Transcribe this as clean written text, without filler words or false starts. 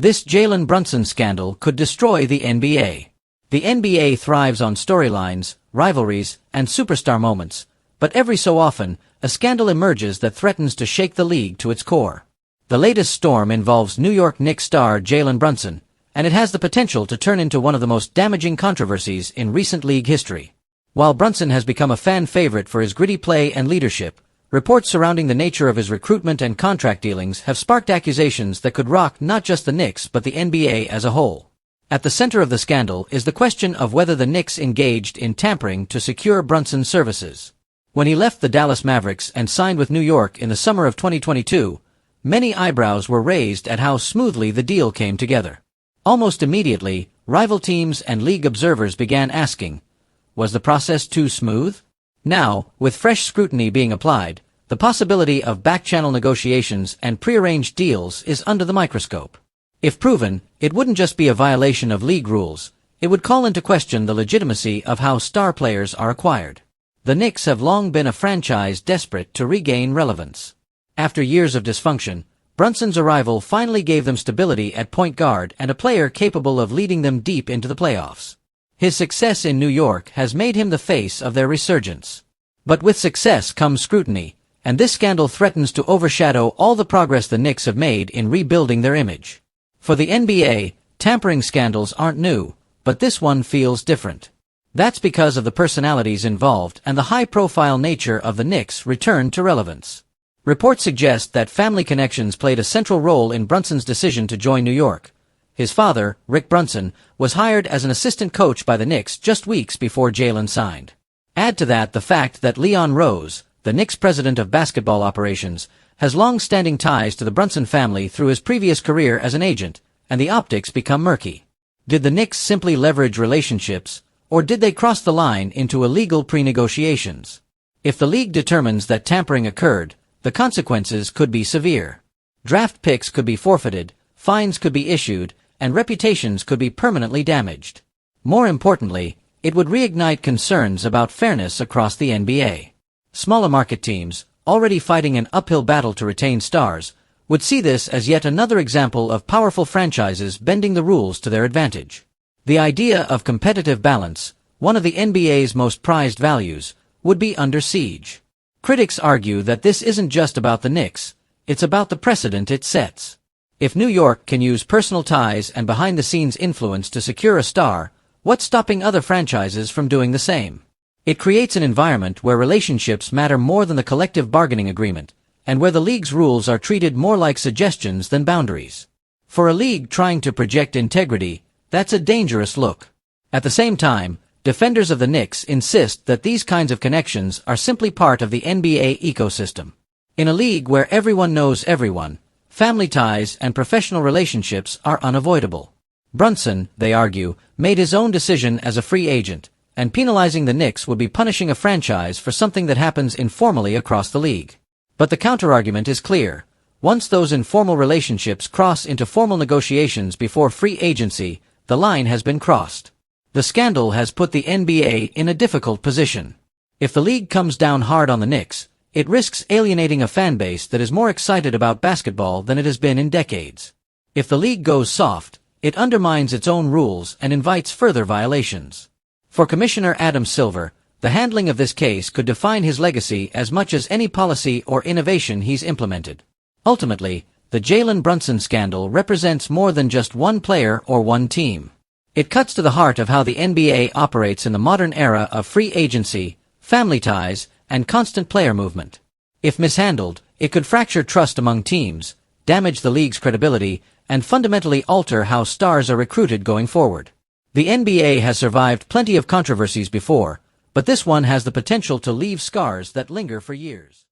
This Jalen Brunson scandal could destroy the NBA. The NBA thrives on storylines, rivalries, and superstar moments, but every so often, a scandal emerges that threatens to shake the league to its core. The latest storm involves New York Knicks star Jalen Brunson, and it has the potential to turn into one of the most damaging controversies in recent league history. While Brunson has become a fan favorite for his gritty play and leadership, reports surrounding the nature of his recruitment and contract dealings have sparked accusations that could rock not just the Knicks but the NBA as a whole. At the center of the scandal is the question of whether the Knicks engaged in tampering to secure Brunson's services. When he left the Dallas Mavericks and signed with New York in the summer of 2022, many eyebrows were raised at how smoothly the deal came together. Almost immediately, rival teams and league observers began asking, was the process too smooth? Now, with fresh scrutiny being applied, the possibility of back-channel negotiations and prearranged deals is under the microscope. If proven, it wouldn't just be a violation of league rules, it would call into question the legitimacy of how star players are acquired. The Knicks have long been a franchise desperate to regain relevance. After years of dysfunction, Brunson's arrival finally gave them stability at point guard and a player capable of leading them deep into the playoffs. His success in New York has made him the face of their resurgence. But with success comes scrutiny, and this scandal threatens to overshadow all the progress the Knicks have made in rebuilding their image. For the NBA, tampering scandals aren't new, but this one feels different. That's because of the personalities involved and the high-profile nature of the Knicks' return to relevance. Reports suggest that family connections played a central role in Brunson's decision to join New York. His father, Rick Brunson, was hired as an assistant coach by the Knicks just weeks before Jalen signed. Add to that the fact that Leon Rose, the Knicks' president of basketball operations, has long-standing ties to the Brunson family through his previous career as an agent, and the optics become murky. Did the Knicks simply leverage relationships, or did they cross the line into illegal pre-negotiations? If the league determines that tampering occurred, the consequences could be severe. Draft picks could be forfeited, fines could be issued, and reputations could be permanently damaged. More importantly, it would reignite concerns about fairness across the NBA. Smaller market teams, already fighting an uphill battle to retain stars, would see this as yet another example of powerful franchises bending the rules to their advantage. The idea of competitive balance, one of the NBA's most prized values, would be under siege. Critics argue that this isn't just about the Knicks, it's about the precedent it sets. If New York can use personal ties and behind-the-scenes influence to secure a star, what's stopping other franchises from doing the same? It creates an environment where relationships matter more than the collective bargaining agreement, and where the league's rules are treated more like suggestions than boundaries. For a league trying to project integrity, that's a dangerous look. At the same time, defenders of the Knicks insist that these kinds of connections are simply part of the NBA ecosystem. In a league where everyone knows everyone, family ties and professional relationships are unavoidable. Brunson, they argue, made his own decision as a free agent, and penalizing the Knicks would be punishing a franchise for something that happens informally across the league. But the counterargument is clear. Once those informal relationships cross into formal negotiations before free agency, the line has been crossed. The scandal has put the NBA in a difficult position. If the league comes down hard on the Knicks, it risks alienating a fan base that is more excited about basketball than it has been in decades. If the league goes soft, it undermines its own rules and invites further violations. For Commissioner Adam Silver, the handling of this case could define his legacy as much as any policy or innovation he's implemented. Ultimately, the Jalen Brunson scandal represents more than just one player or one team. It cuts to the heart of how the NBA operates in the modern era of free agency, family ties, and constant player movement. If mishandled, it could fracture trust among teams, damage the league's credibility, and fundamentally alter how stars are recruited going forward. The NBA has survived plenty of controversies before, but this one has the potential to leave scars that linger for years.